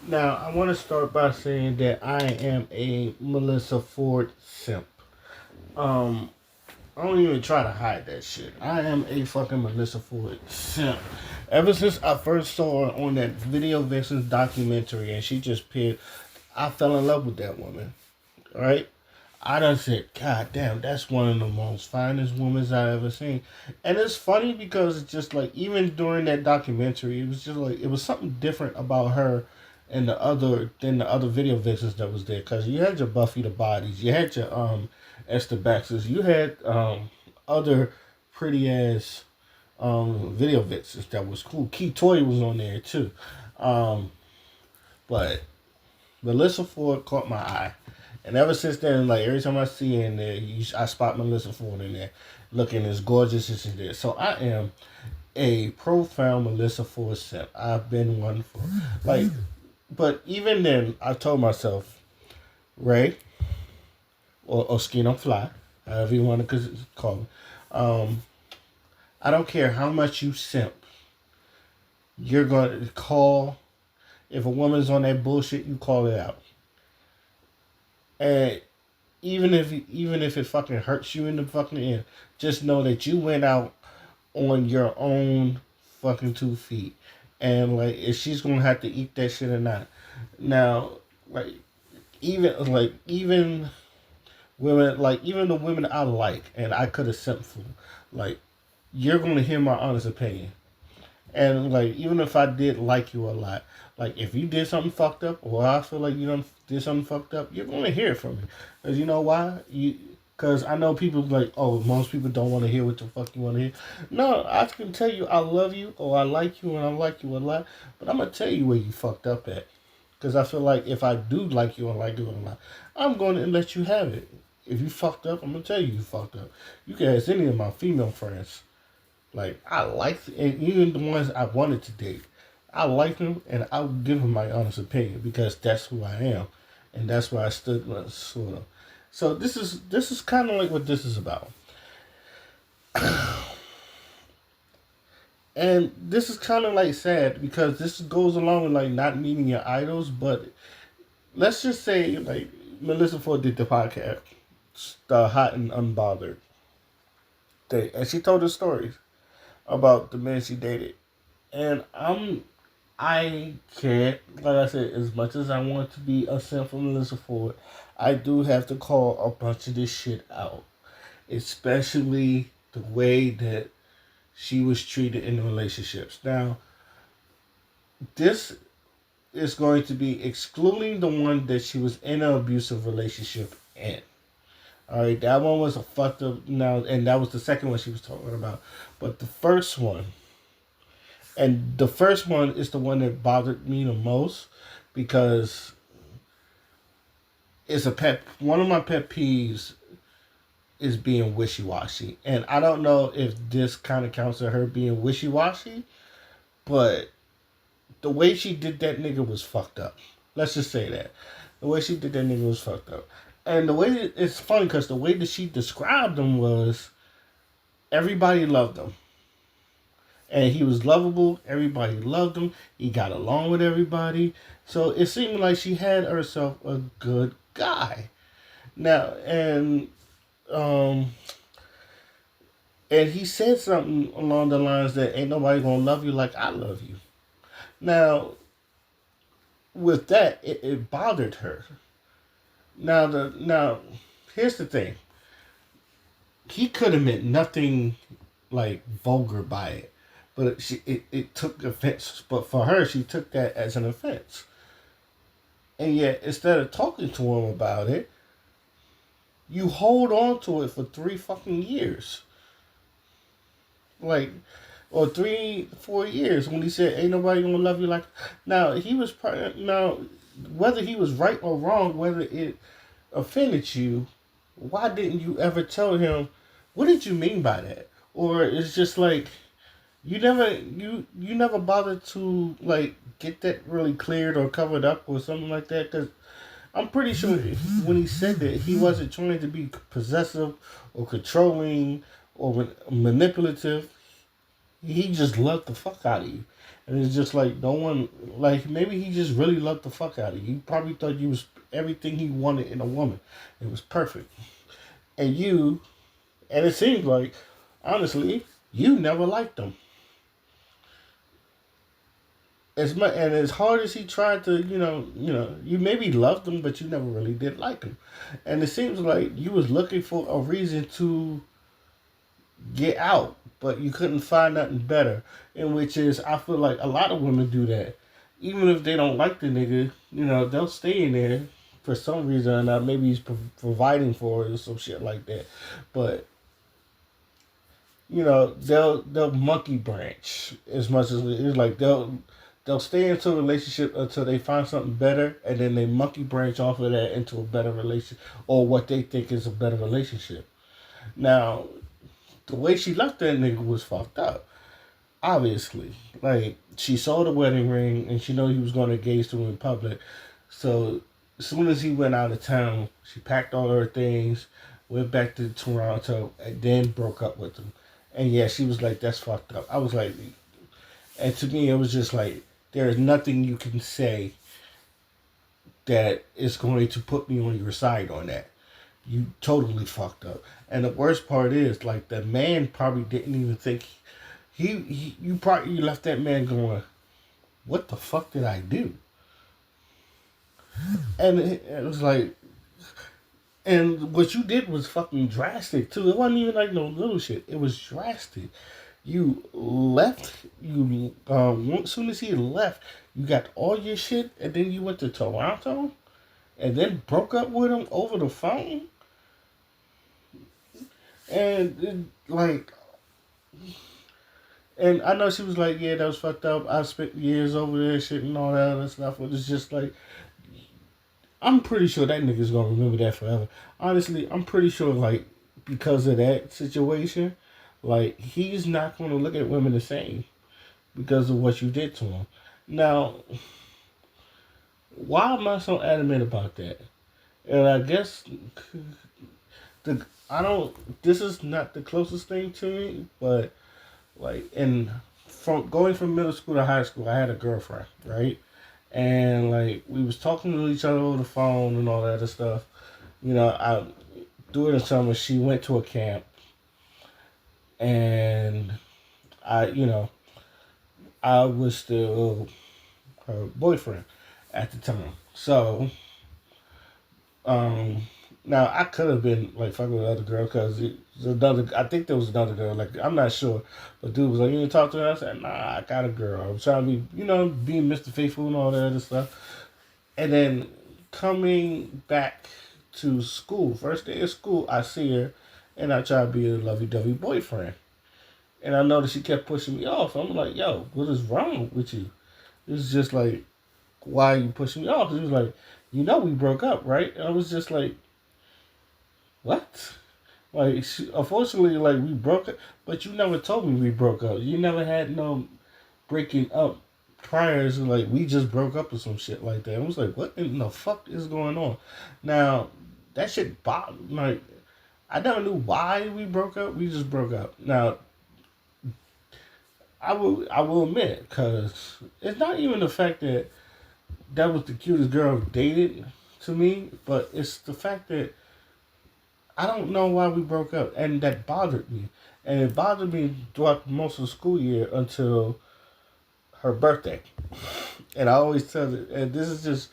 Now, I want to start by saying that I am a Melyssa Ford simp. Um, I don't even try to hide that shit. I am a fucking Melyssa Ford simp. Ever since I first saw her on that Video Vixens documentary and she just appeared, I fell in love with that woman. Right? I done said, God damn, that's one of the most finest women I ever seen. And it's funny because it's just like, even during that documentary, it was just like, it was something different about her and than the other video vixens that was there. Because you had your Buffy the Bodies, you had your Esther Baxters, you had other pretty ass video vixens that was cool. Key Toy was on there too. Um, but Melyssa Ford caught my eye. And ever since then, like every time I see her in there, I spot Melyssa Ford in there, looking as gorgeous as she did. So I am a profound Melyssa Ford simp. I've been one for like, but even then, I told myself, Ray or Skin on Fly, however you want to call me, I don't care how much you simp. You're going to call if a woman's on that bullshit. You call it out, and even if it fucking hurts you in the fucking end, just know that you went out on your own fucking 2 feet, and like if she's gonna have to eat that shit or not. Now, like even women, like even the women I like and I could have sent for, like you're gonna hear my honest opinion. And like, even if I did like you a lot, like if you did something fucked up, or I feel like you done did something fucked up, you're gonna hear it from me. Cause you know why? Cause I know people like, oh, most people don't want to hear what the fuck you want to hear. No, I can tell you I love you, or I like you, and I like you a lot. But I'm gonna tell you where you fucked up at. Cause I feel like if I do like you and like you a lot, I'm going to let you have it. If you fucked up, I'm gonna tell you fucked up. You can ask any of my female friends. Like I like, and even the ones I wanted to date, I like them, and I would give them my honest opinion because that's who I am, and that's why I stood sort of. So this is kind of like what this is about, and this is kind of like sad because this goes along with like not meeting your idols. But let's just say like Melyssa Ford did the podcast, the Hot and Unbothered thing, and she told her stories about the men she dated. And I can't, like I said, as much as I want to be a simp from Melyssa Ford, I do have to call a bunch of this shit out. Especially the way that she was treated in the relationships. Now, this is going to be excluding the one that she was in an abusive relationship in. Alright, that one was a fucked up now, and that was the second one she was talking about. But the first one, and the first one is the one that bothered me the most because it's a pet. One of my pet peeves is being wishy washy, and I don't know if this kind of counts as her being wishy washy, but the way she did that nigga was fucked up. Let's just say that the way she did that nigga was fucked up, and the way it's funny because the way that she described him was everybody loved him. And he was lovable. Everybody loved him. He got along with everybody. So it seemed like she had herself a good guy. Now, um, and he said something along the lines that ain't nobody gonna love you like I love you. Now, with that, it bothered her. Now, here's the thing. He could have meant nothing like vulgar by it. But it took offense. But for her, she took that as an offense. And yet, instead of talking to him about it, you hold on to it for 3 fucking years. Like, or 3, 4 years when he said, ain't nobody gonna love you like. Now, now, whether he was right or wrong, whether it offended you, why didn't you ever tell him, what did you mean by that? Or it's just like, you never bothered to like get that really cleared or covered up or something like that, because I'm pretty sure when he said that he wasn't trying to be possessive or controlling or manipulative. He just loved the fuck out of you, And it's just like no one, like maybe he just really loved the fuck out of you. He probably thought you was everything he wanted in a woman. It was perfect. And and it seems like, honestly, you never liked him. As much and as hard as he tried to, you maybe loved him, but you never really did like him. And it seems like you was looking for a reason to get out, but you couldn't find nothing better. In which is, I feel like a lot of women do that. Even if they don't like the nigga, they'll stay in there for some reason or not. Maybe he's providing for it or some shit like that. But they'll monkey branch as much as it's like they'll stay into a relationship until they find something better, and then they monkey branch off of that into a better relationship or what they think is a better relationship. Now, the way she left that nigga was fucked up. Obviously, like she saw the wedding ring and she know he was going to engage to him in public. So as soon as he went out of town, she packed all her things, went back to Toronto, and then broke up with him. And yeah, she was like, "That's fucked up." I was like, and to me, it was just like, there is nothing you can say that is going to put me on your side on that. You totally fucked up. And the worst part is, like, the man probably didn't even think you probably left that man going, "What the fuck did I do?" And it was like, and what you did was fucking drastic too. It wasn't even like no little shit. It was drastic. You left. You as soon as he left, you got all your shit, and then you went to Toronto, and then broke up with him over the phone. And like, and I know she was like, "Yeah, that was fucked up. I spent years over there, shit, and all that other stuff." But it's just like, I'm pretty sure that nigga's gonna remember that forever. Honestly, I'm pretty sure, like, because of that situation, like, he's not gonna look at women the same because of what you did to him. Now, why am I so adamant about that? And I guess I don't. This is not the closest thing to me, but like, from going from middle school to high school, I had a girlfriend, right? And like we was talking to each other over the phone and all that other stuff. I during the summer she went to a camp, and I, I was still her boyfriend at the time. So, um, now I could have been like fucking with another girl because another. I think there was another girl. Like I'm not sure, but dude was like, "You didn't talk to her." I said, "Nah, I got a girl. I'm trying to be, being Mr. Faithful and all that other stuff." And then coming back to school, first day of school, I see her, and I try to be a lovey-dovey boyfriend. And I noticed she kept pushing me off. I'm like, "Yo, what is wrong with you?" It's just like, "Why are you pushing me off?" She was like, "We broke up, right?" And I was just like, "What?" Like, unfortunately, like, we broke up, but you never told me we broke up. You never had no breaking up prior to, like, we just broke up or some shit like that. I was like, what in the fuck is going on? Now, that shit bothered, like, I never knew why we broke up. We just broke up. Now, I will admit, because it's not even the fact that that was the cutest girl I've dated to me, but it's the fact that I don't know why we broke up, and that bothered me. And it bothered me throughout most of the school year until her birthday. And I always tell her, and this is just,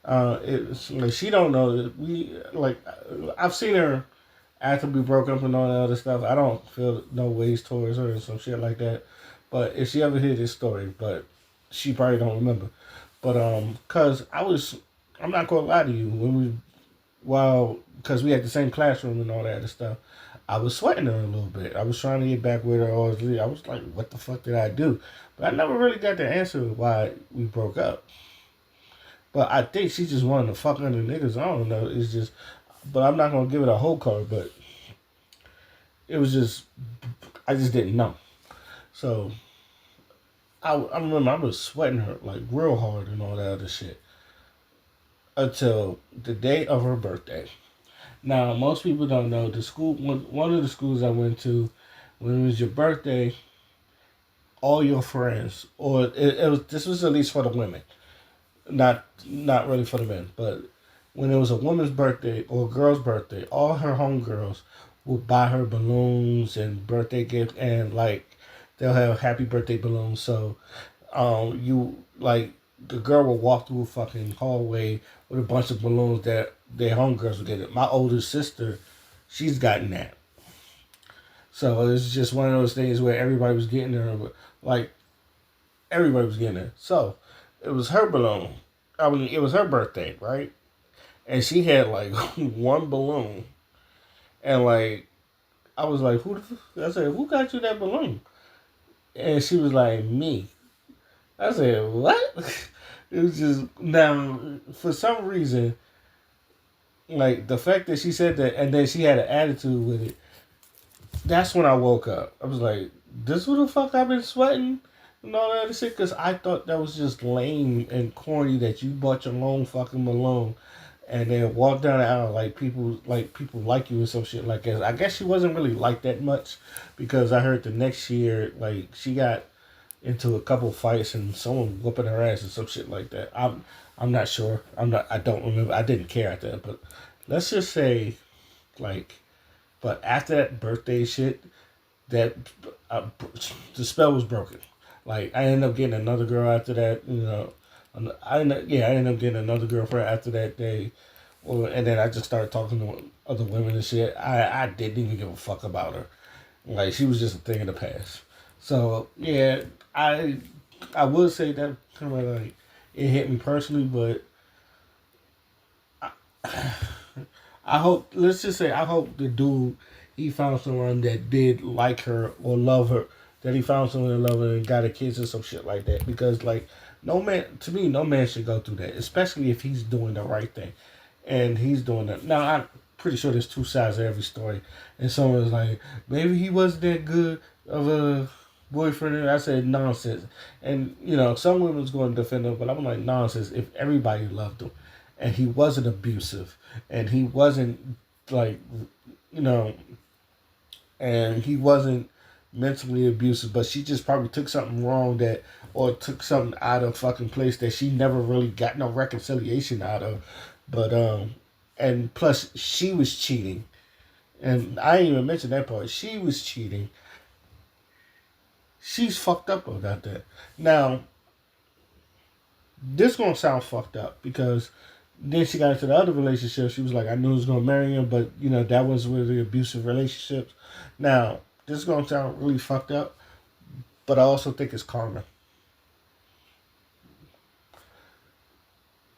it's like she don't know that I've seen her after we broke up and all that other stuff. I don't feel no ways towards her and some shit like that. But if she ever hear this story, but she probably don't remember. But cause I'm not gonna lie to you, because we had the same classroom and all that other stuff. I was sweating her a little bit. I was trying to get back with her. I was like, what the fuck did I do? But I never really got the answer why we broke up. But I think she just wanted to fuck under niggas. I don't know. It's just, but I'm not gonna give it a whole card. But it was just, I just didn't know. So I remember I was sweating her like real hard and all that other shit until the day of her birthday. Now most people don't know the school. One of the schools I went to, when it was your birthday, all your friends, or it was this was at least for the women, not really for the men, but when it was a woman's birthday or a girl's birthday, all her homegirls would buy her balloons and birthday gifts, and like they'll have happy birthday balloons. So you like the girl will walk through a fucking hallway with a bunch of balloons that their homegirls would get it. My older sister, she's gotten that. So it's just one of those things where everybody was getting her, like everybody was getting it. So it was her balloon. I mean, it was her birthday, right? And she had like one balloon, and like I was like, "Who?" I said, "Who got you that balloon?" And she was like, "Me." I said, "What?" It was just now for some reason, like the fact that she said that, and then she had an attitude with it. That's when I woke up. I was like, "This what the fuck I've been sweating." And all that other shit, because I thought that was just lame and corny that you bought your own fucking balloon and then walk down the aisle like people like you or some shit like that. I guess she wasn't really like that much because I heard the next year like she got into a couple fights and someone whooping her ass and some shit like that. I'm not sure. I don't remember. I didn't care at that. But let's just say like but after that birthday shit that uh, the spell was broken. Like I ended up getting another girl after that. You know, I ended up getting another girlfriend after that day. Well, and then I just started talking to other women and shit. I didn't even give a fuck about her. Like she was just a thing in the past. So yeah, I I would say that kind of like it hit me personally, but I hope let's just say I hope the dude he found someone that did like her or love her. That he found someone that love her and got a kids or some shit like that. Because like no man to me, no man should go through that. Especially if he's doing the right thing. And he's doing that. Now I'm pretty sure there's two sides to every story. And someone's like, maybe he wasn't that good of a boyfriend. And I said nonsense. And you know, some women's going to defend him, but I'm like nonsense. If everybody loved him, and he wasn't abusive, and he wasn't like, you know, and he wasn't mentally abusive, but she just probably took something wrong that, or took something out of fucking place that she never really got no reconciliation out of. But and plus she was cheating, and I didn't even mention that part. She was cheating. She's fucked up about that. Now this gonna sound fucked up because then she got into the other relationship. She was like, I knew I was gonna marry him, but you know that was really abusive relationships. Now this is gonna sound really fucked up, but I also think it's karma.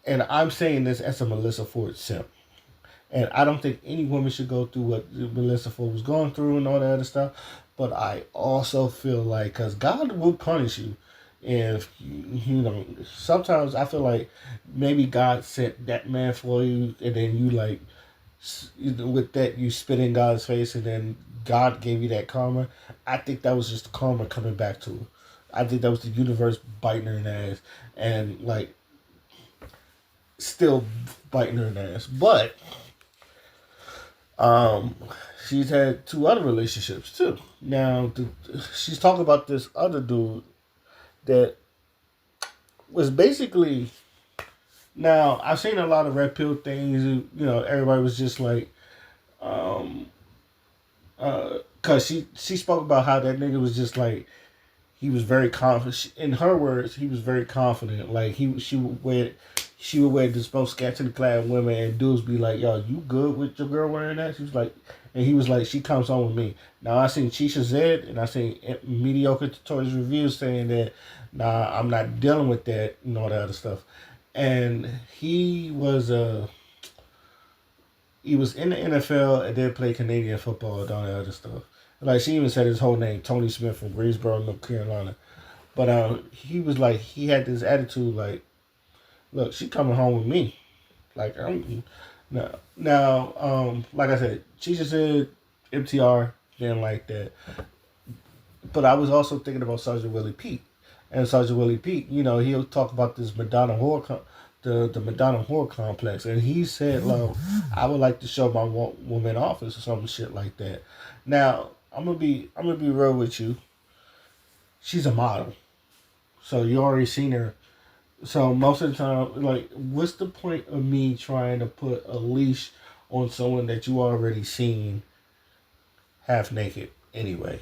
And I'm saying this as a Melyssa Ford simp. And I don't think any woman should go through what Melyssa Ford was going through and all that other stuff. But I also feel like, because God will punish you if, you know, sometimes I feel like maybe God sent that man for you and then you like, with that you spit in God's face and then God gave you that karma. I think that was just karma coming back to her. I think that was the universe biting her in the ass and like still biting her in the ass. But um, she's had two other relationships too. Now, she's talking about this other dude that was basically. Now, I've seen a lot of red pill things. You know, everybody was just like, um, cause she spoke about how that nigga was just like he was very confident. In her words, he was very confident. Like she would wear this most scantily clad women, and dudes be like, "Yo, you good with your girl wearing that?" She was like, and he was like, "She comes home with me." Now I seen Chisha Zed, and I seen mediocre toys reviews saying that, "Nah, I'm not dealing with that," and all that other stuff. And he was in the NFL and then played Canadian football and all that other stuff. Like she even said his whole name, Tony Smith from Greensboro, North Carolina. But he was like he had this attitude like, look, she coming home with me. Like I'm now, like I said, she just said MTR didn't like that. But I was also thinking about Sergeant Willie Pete. And Sergeant Willie Pete, you know, he'll talk about this Madonna the Madonna whore complex, and he said, "Well, I would like to show my woman office or some shit like that." Now, I'm gonna be real with you. she's a model, so you already seen her. So most of the time, like, what's the point of me trying to put a leash on someone that you already seen half naked anyway?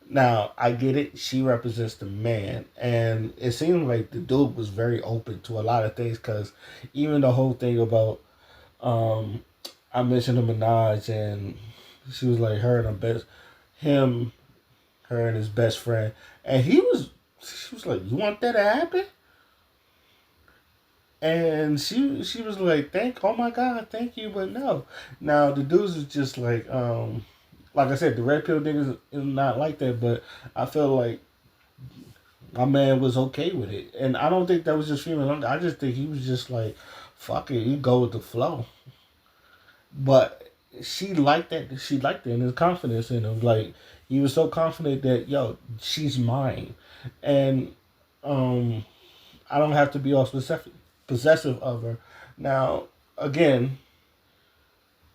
Now I get it. She represents the man, and it seemed like the dude was very open to a lot of things. Cause even the whole thing about um, I mentioned the Minaj, and she was like her and her best him, her and his best friend, and she was like, "You want that to happen?" And she was like, oh my God, thank you, but no. Now the dudes is just like I said, the red pill niggas is not like that, but I feel like my man was okay with it. And I don't think that was just feeling, I just think he was just like, fuck it, you go with the flow. But she liked it and his confidence in him. Like, he was so confident that, yo, she's mine. And um I don't have to be all possessive of her. Now, again,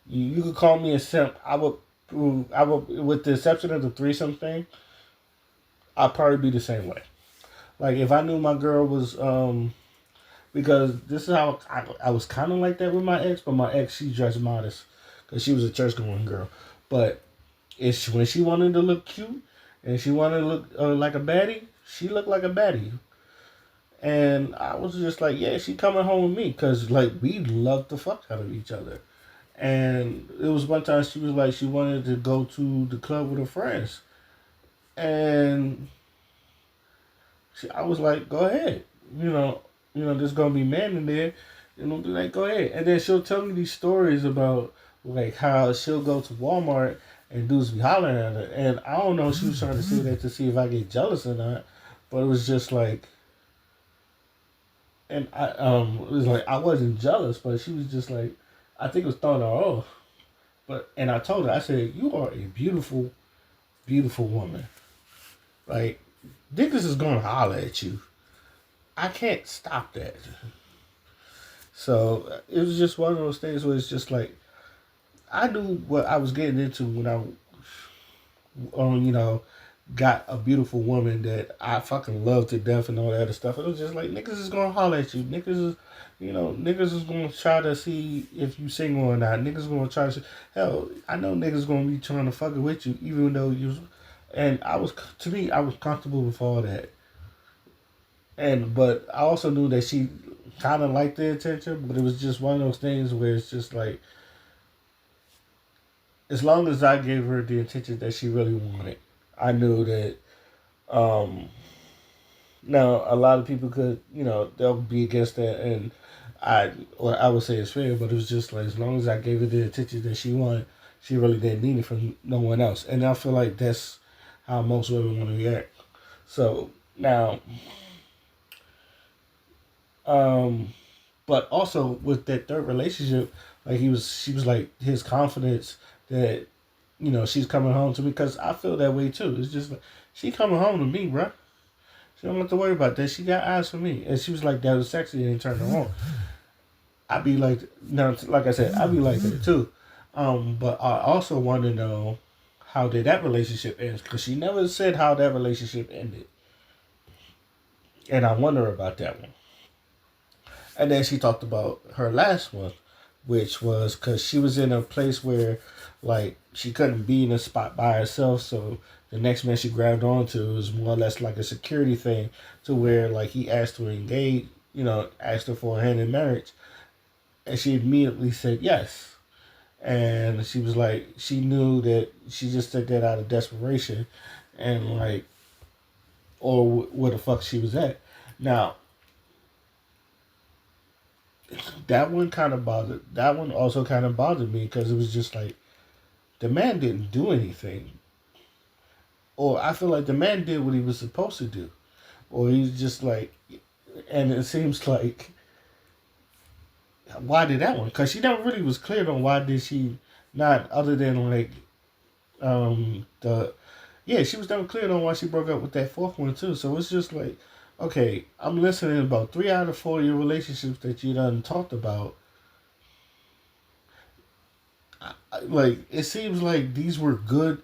you could call me a simp. I would, with the exception of the threesome thing, I'd probably be the same way. Like, if I knew my girl was, because this is how I was kind of like that with my ex, but my ex, she dressed modest because she was a church going girl. But when she wanted to look cute and she wanted to look like a baddie, she looked like a baddie. And I was just like, yeah, she coming home with me because, like, we love the fuck out of each other. And it was one time she was like, she wanted to go to the club with her friends. And I was like, go ahead. There's going to be men in there. Be like, go ahead. And then she'll tell me these stories about, like, how she'll go to Walmart and dudes be hollering at her. And I don't know if she was trying to say that to see if I get jealous or not. But it was just like, and it was like I wasn't jealous, but she was just like, I think it was throwing her off. And I told her, I said, you are a beautiful, beautiful woman. Like, niggas is gonna holler at you. I can't stop that. So it was just one of those things where it's just like I knew what I was getting into when I, got a beautiful woman that I fucking love to death and all that other stuff. It was just like niggas is gonna holler at you. Niggas is gonna try to see if you single or not. Niggas gonna try to see, hell, I know niggas gonna be trying to fuck with you even though and I was comfortable with all that. But I also knew that she kind of liked the attention, but it was just one of those things where it's just like, as long as I gave her the attention that she really wanted, I knew that um, now a lot of people could, they'll be against that, and I would say it's fair, but it was just like as long as I gave her the attention that she wanted, she really didn't need it from no one else, and I feel like that's how most women want to react. So now, um, but also with that third relationship, like she was like his confidence that she's coming home to me because I feel that way too. It's just like she coming home to me, bruh. She don't have to worry about that. She got eyes for me. And she was like, that was sexy and turned her on. I'd be like, now, like I said, I'd be like that too. But I also want to know, how did that relationship end? Because she never said how that relationship ended. And I wonder about that one. And then she talked about her last one, which was because she was in a place where, like, she couldn't be in a spot by herself. So the next man she grabbed onto was more or less like a security thing, to where, like, he asked her to engage, asked her for a hand in marriage, and she immediately said yes. And she was like, she knew that she just said that out of desperation, and like, or where the fuck she was at. Now, that one kind of bothered. That one also kind of bothered me because it was just like the man didn't do anything, or I feel like the man did what he was supposed to do, or he's just like, and it seems like, why did that one? Because she never really was clear on why did she not, other than like the yeah, she was never clear on why she broke up with that fourth one too. So it's just like, okay, I'm listening about 3 out of 4 of your relationships that you done talked about. Like, it seems like these were good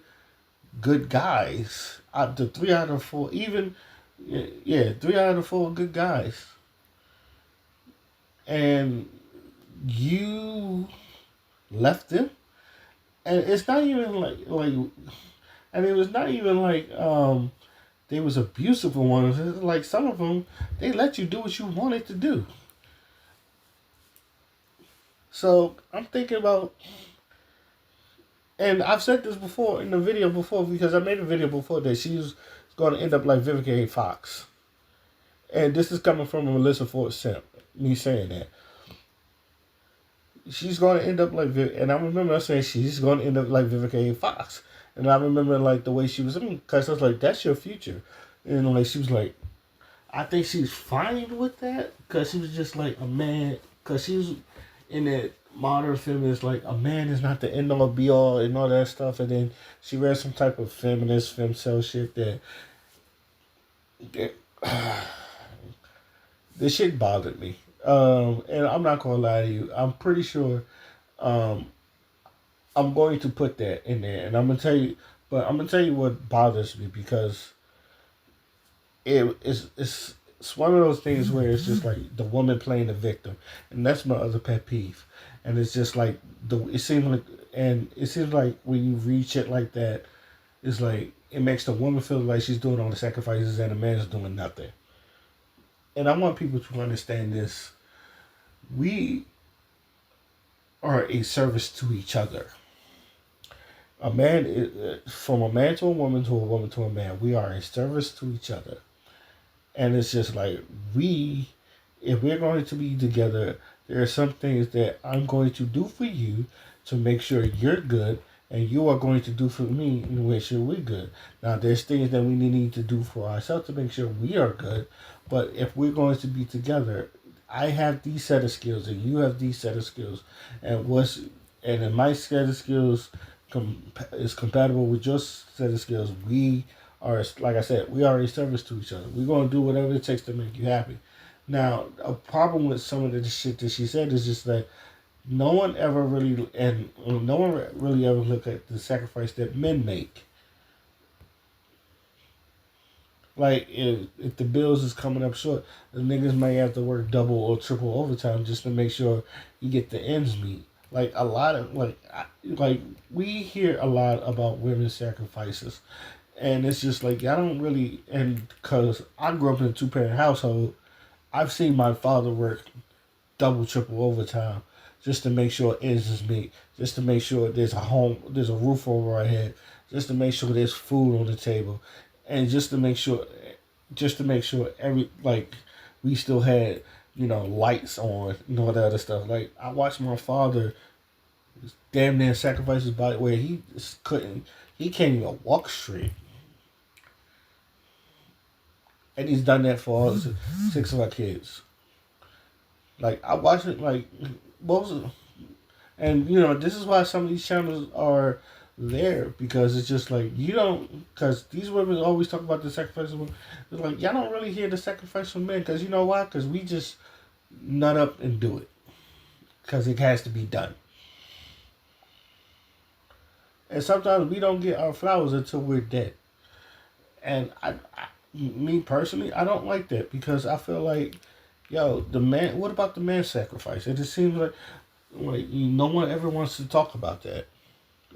guys. the 3 out of 4, even, yeah, 3 out of 4 good guys, and you left them, and it's not even and it was not even like they was abusive ones. It's like some of them, they let you do what you wanted to do. So I'm thinking about, and I've said this before in the video before because I made a video before that she was going to end up like Vivica A. Fox, and this is coming from a Melyssa Ford simp. Me saying that she's going to end up like and I remember saying she's going to end up like Vivica A. Fox, and I remember like the way she was, because I was like, that's your future, and like she was like, I think she's fine with that because she was just like a man, because she was in that modern feminist, like a man is not the end all be all and all that stuff, and then she read some type of feminist femcel shit that this shit bothered me. And I'm not gonna lie to you, I'm pretty sure um, I'm going to put that in there, and I'm gonna tell you what bothers me because it's one of those things where it's just like the woman playing the victim, and that's my other pet peeve. And it's just like it seems like when you read shit like that, it's like it makes the woman feel like she's doing all the sacrifices and the man's doing nothing. And I want people to understand this: we are a service to each other. A man, from a man to a woman to a man, we are a service to each other. And it's just like if we're going to be together, there are some things that I'm going to do for you to make sure you're good, and you are going to do for me to make sure we're good. Now, there's things that we need to do for ourselves to make sure we are good, but if we're going to be together, I have these set of skills and you have these set of skills, and if my set of skills is compatible with your set of skills, we are, like I said, we are a service to each other. We're going to do whatever it takes to make you happy. Now, a problem with some of the shit that she said is just that no one ever really, and no one really ever look at the sacrifice that men make. Like, if the bills is coming up short, the niggas might have to work double or triple overtime just to make sure you get the ends meet. Like, a lot of, we hear a lot about women's sacrifices. And it's just like, I don't really, and because I grew up in a 2-parent household, I've seen my father work double, triple overtime just to make sure ends is meet, just to make sure there's a roof over our head, just to make sure there's food on the table, and just to make sure we still had, lights on and all that other stuff. Like, I watched my father damn near sacrifice his body where he can't even walk straight. And he's done that for all 6 of our kids. Like, I watch it, like, and, this is why some of these channels are there, because it's just like, because these women always talk about the sacrifice of women. It's like, y'all don't really hear the sacrifice of men, because you know why? Because we just nut up and do it. Because it has to be done. And sometimes we don't get our flowers until we're dead. And me personally, I don't like that, because I feel like, what about the man sacrifice? It just seems like no one ever wants to talk about that.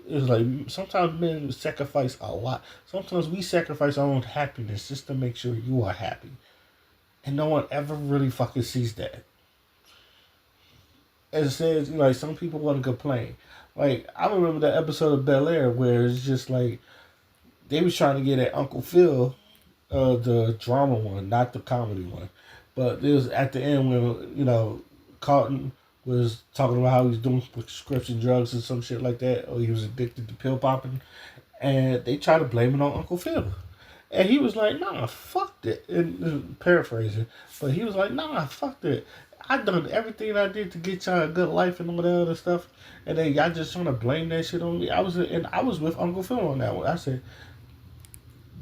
It's like sometimes men sacrifice a lot. Sometimes we sacrifice our own happiness just to make sure you are happy. And no one ever really fucking sees that. As it says, like, some people want to complain. Like, I remember that episode of Bel Air where it's just like they was trying to get at Uncle Phil, the drama one, not the comedy one. But it was at the end when, Carlton was talking about how he was doing prescription drugs and some shit like that, or he was addicted to pill popping, and they tried to blame it on Uncle Phil. And he was like, nah, fuck that. And paraphrasing, but he was like, nah, fuck that. I done everything I did to get y'all a good life and all that other stuff, and then y'all just trying to blame that shit on me. I was with Uncle Phil on that one. I said,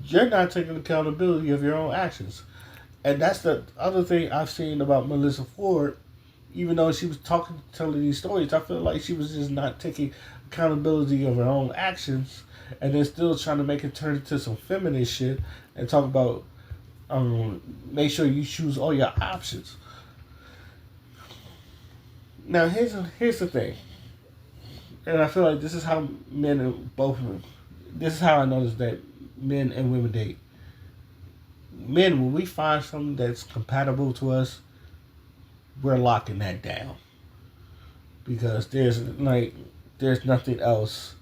you're not taking accountability of your own actions. And that's the other thing I've seen about Melyssa Ford. Even though she was telling these stories, I feel like she was just not taking accountability of her own actions. and then still trying to make it turn into some feminist shit and talk about make sure you choose all your options. Now here's the thing, and I feel like this is how men and both of them. This is how I notice that men and women date. Men, when we find something that's compatible to us, we're locking that down because there's nothing else.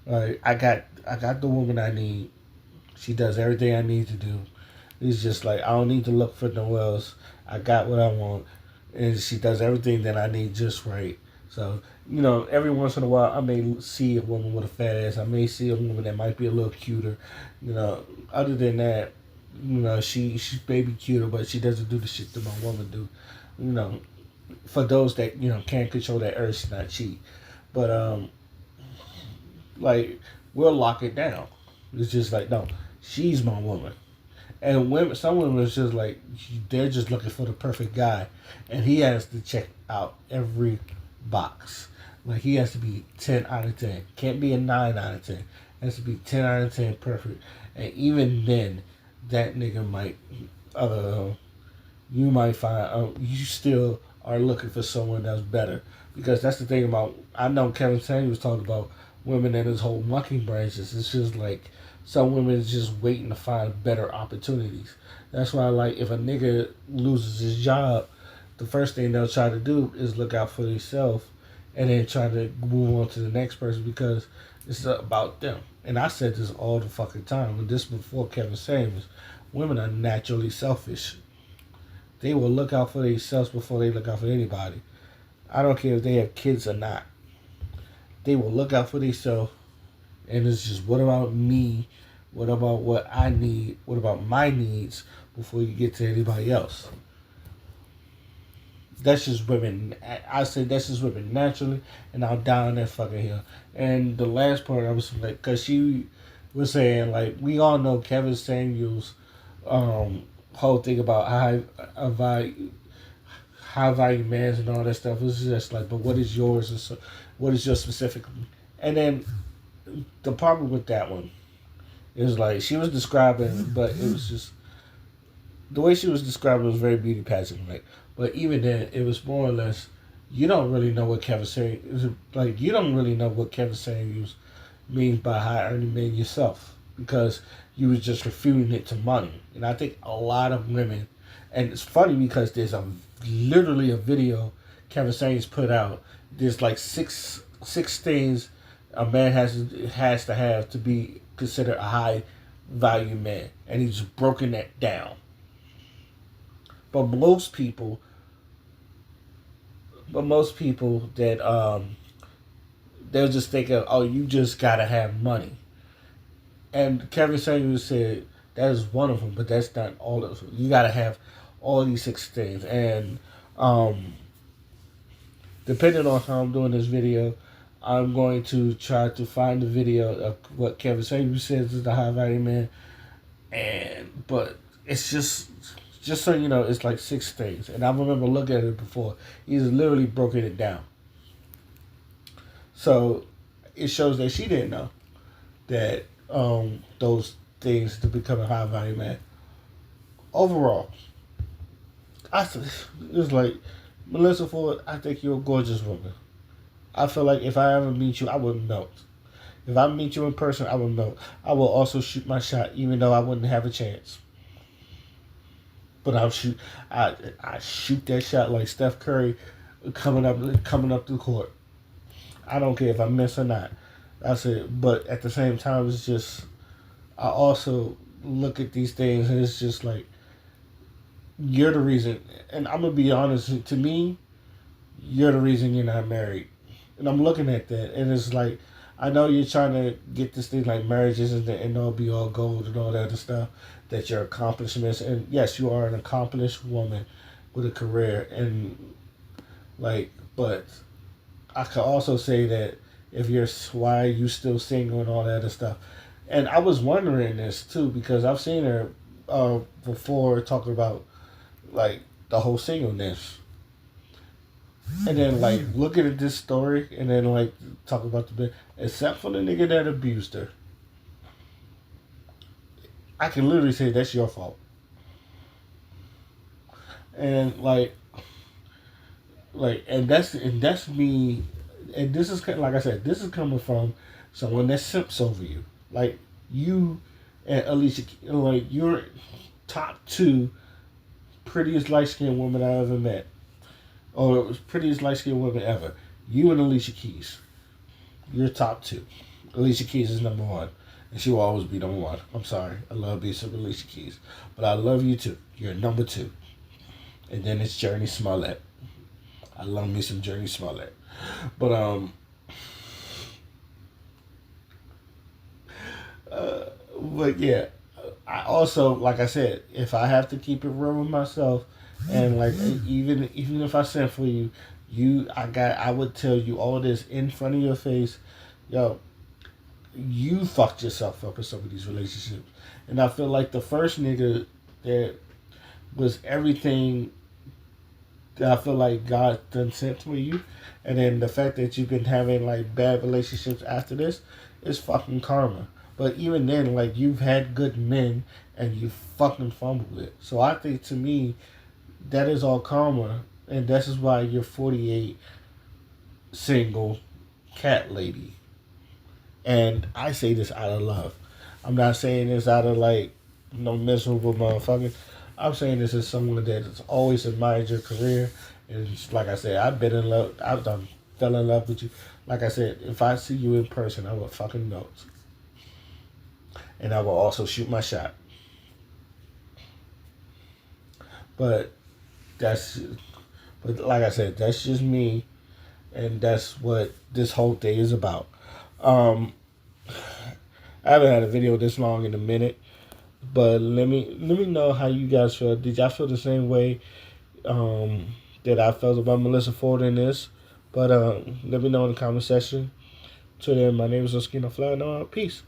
Like I got the woman I need. She does everything I need to do. It's just like I don't need to look for nowhere else. I got what I want, and she does everything that I need just right. So every once in a while, I may see a woman with a fat ass. I may see a woman that might be a little cuter. Other than that, she's baby cuter, but she doesn't do the shit that my woman do. You know, for those that can't control that urge to not cheat, but like we'll lock it down. It's just like no, she's my woman. And women, some women is just like they're just looking for the perfect guy, and he has to check out every box. Like he has to be 10 out of 10. Can't be a 9 out of 10. Has to be 10 out of 10 perfect. And even then, that nigga might, you might find you still are looking for someone that's better because that's the thing about. I know Kevin Samuels was talking about women and his whole monkey branches. It's just like some women is just waiting to find better opportunities. That's why, like, if a nigga loses his job, the first thing they'll try to do is look out for themselves and then try to move on to the next person because it's about them. And I said this all the fucking time. And this before Kevin Samuels. Women are naturally selfish. They will look out for themselves before they look out for anybody. I don't care if they have kids or not. They will look out for themselves. And it's just, what about me? What about what I need? What about my needs before you get to anybody else? That's just women. I say that's just women naturally, and I'll die on that fucking hill. And the last part I was like, because she was saying, like, we all know Kevin Samuels' whole thing about high value mans and all that stuff. It's just like, but what is yours? And so, what is your specific? And then the problem with that one is like she was describing, but it was just the way she was describing was very beauty pageant like. But even then, it was more or less you don't really know what Kevin Samuels like. You don't really know what Kevin Samuels means by high earning men yourself because you was just refuting it to money. And I think a lot of women, and it's funny because there's literally a video Kevin Samuels put out. There's like six things a man has to have to be considered a high value man, and he's broken that down. But most people that they'll just think of, oh, you just gotta have money. And Kevin Samuels said that is one of them, but that's not all of them. You gotta have all these 6 things, and depending on how I'm doing this video, I'm going to try to find the video of what Kevin Samuels says is the high value man. But it's just so you know, it's like 6 things. And I remember looking at it before. He's literally broken it down. So it shows that she didn't know that those things to become a high value man. Overall, it's like, Melyssa Ford, I think you're a gorgeous woman. I feel like if I ever meet you, I would melt. If I meet you in person, I would melt. I will also shoot my shot, even though I wouldn't have a chance. But I shoot that shot like Steph Curry coming up the court. I don't care if I miss or not. That's it. But at the same time, it's just I also look at these things and it's just like you're the reason. And I'm gonna be honest. To me, you're the reason you're not married. And I'm looking at that, and it's like, I know you're trying to get this thing like marriage isn't the end all be all gold and all that other stuff, that your accomplishments, and yes, you are an accomplished woman with a career, and like, but I could also say that why are you still single and all that other stuff. And I was wondering this too, because I've seen her before talking about like the whole singleness. And then, like, looking at this story and then, like, talk about except for the nigga that abused her. I can literally say that's your fault. And and that's me. And this is like I said, this is coming from someone that simps over you. Like you and Alicia, like you're top two prettiest light skinned woman I ever met, or prettiest light skinned woman ever. You and Alicia Keys, you're top two. Alicia Keys is number one, and she will always be number one. I'm sorry, I love me some Alicia Keys, but I love you too. You're number two, and then it's Journey Smollett. I love me some Journey Smollett, but but yeah, I also, like I said, if I have to keep it real with myself, and like even if I sent for you, I would tell you all this in front of your face, yo, you fucked yourself up in some of these relationships, and I feel like the first nigga that was everything that I feel like God done sent to you, and then the fact that you've been having like bad relationships after this is fucking karma. But even then, like you've had good men and you fucking fumbled it. So I think to me, that is all karma, and this is why you're 48, single, cat lady. And I say this out of love. I'm not saying this out of like no miserable motherfucker. I'm saying this as someone that has always admired your career. And like I said, I've been in love. I've done fell in love with you. Like I said, if I see you in person, I will fucking know. And I will also shoot my shot. But that's, but like I said, that's just me, and that's what this whole day is about. Um, I haven't had a video this long in a minute, but let me know how you guys feel. Did y'all feel the same way um, that I felt about Melyssa Ford in this? But let me know in the comment section. Till then, my name is Oskino Fly. No, peace.